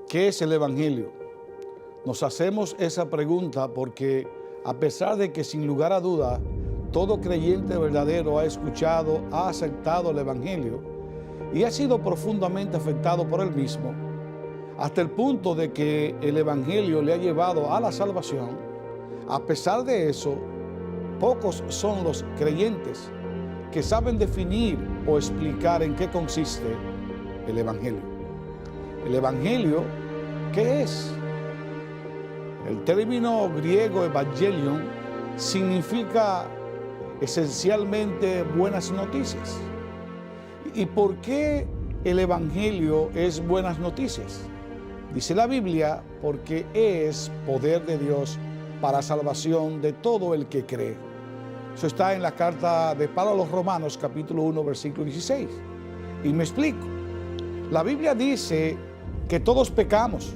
¿Qué es el Evangelio? Nos hacemos esa pregunta porque a pesar de que sin lugar a duda todo creyente verdadero ha escuchado, ha aceptado el Evangelio y ha sido profundamente afectado por él mismo, hasta el punto de que el Evangelio le ha llevado a la salvación, a pesar de eso, pocos son los creyentes que saben definir o explicar en qué consiste el Evangelio. El Evangelio, ¿qué es? El término griego evangelion significa esencialmente buenas noticias. ¿Y por qué el Evangelio es buenas noticias? Dice la Biblia, porque es poder de Dios para salvación de todo el que cree. Eso está en la carta de Pablo a los Romanos, capítulo 1, versículo 16. Y me explico. La Biblia dice que todos pecamos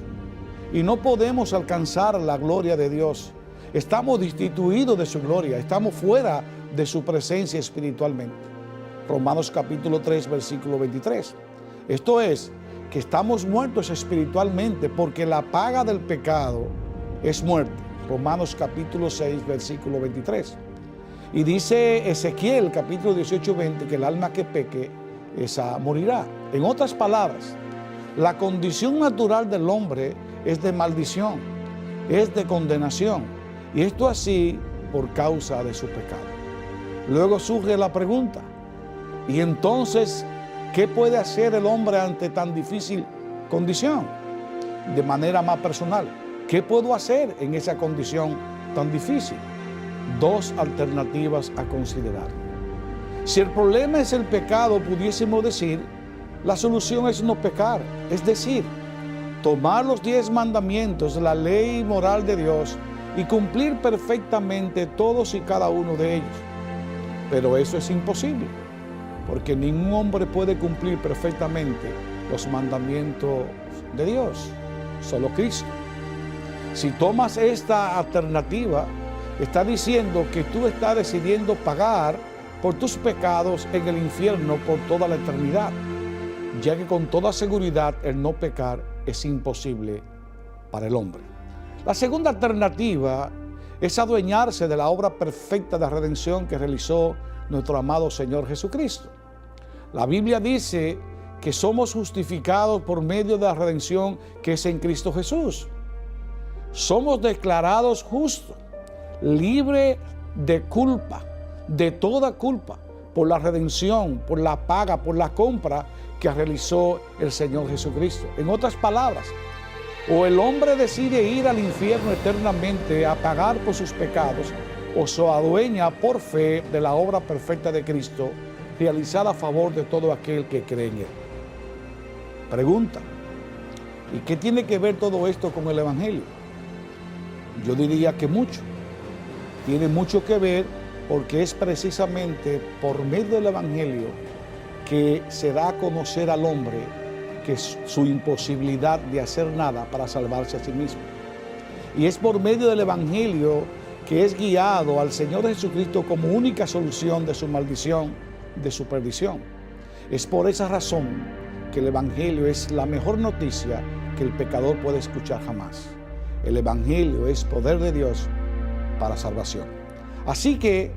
y no podemos alcanzar la gloria de Dios. Estamos destituidos de su gloria, estamos fuera de su presencia espiritualmente. Romanos capítulo 3, versículo 23. Esto es, que estamos muertos espiritualmente porque la paga del pecado es muerte. Romanos capítulo 6, versículo 23. Y dice Ezequiel capítulo 18, 20 que el alma que peque, esa morirá. En otras palabras, la condición natural del hombre es de maldición, es de condenación. Y esto así por causa de su pecado. Luego surge la pregunta, ¿y entonces qué puede hacer el hombre ante tan difícil condición? De manera más personal, ¿qué puedo hacer en esa condición tan difícil? Dos alternativas a considerar. Si el problema es el pecado, pudiésemos decir, la solución es no pecar, es decir, tomar los 10 mandamientos de la ley moral de Dios y cumplir perfectamente todos y cada uno de ellos. Pero eso es imposible, porque ningún hombre puede cumplir perfectamente los mandamientos de Dios, solo Cristo. Si tomas esta alternativa, está diciendo que tú estás decidiendo pagar por tus pecados en el infierno por toda la eternidad, ya que con toda seguridad el no pecar es imposible para el hombre. La segunda alternativa es adueñarse de la obra perfecta de redención que realizó nuestro amado Señor Jesucristo. La Biblia dice que somos justificados por medio de la redención que es en Cristo Jesús. Somos declarados justos, libres de culpa, de toda culpa, por la redención, por la paga, por la compra que realizó el Señor Jesucristo. En otras palabras, o el hombre decide ir al infierno eternamente a pagar por sus pecados, o se adueña por fe de la obra perfecta de Cristo, realizada a favor de todo aquel que cree en Él. Pregunta, ¿y qué tiene que ver todo esto con el Evangelio? Yo diría que mucho. Tiene mucho que ver porque es precisamente por medio del Evangelio que se da a conocer al hombre que es su imposibilidad de hacer nada para salvarse a sí mismo. Y es por medio del Evangelio que es guiado al Señor Jesucristo como única solución de su maldición, de su perdición. Es por esa razón que el Evangelio es la mejor noticia que el pecador puede escuchar jamás. El Evangelio es poder de Dios para salvación. Así que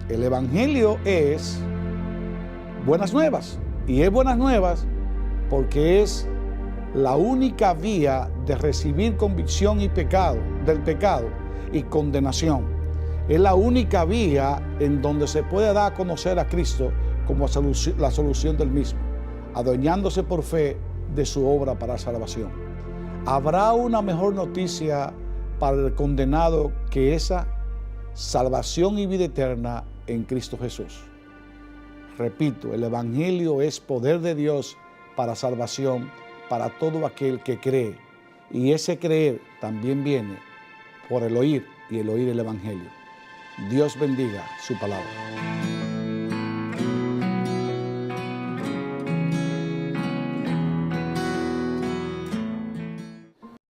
el Evangelio es buenas nuevas, y es buenas nuevas porque es la única vía de recibir convicción y del pecado y condenación. Es la única vía en donde se puede dar a conocer a Cristo como la solución del mismo, adueñándose por fe de su obra para salvación. ¿Habrá una mejor noticia para el condenado que esa? Salvación y vida eterna en Cristo Jesús. Repito, el Evangelio es poder de Dios para salvación para todo aquel que cree. Y ese creer también viene por el oír, y el oír el Evangelio. Dios bendiga su palabra.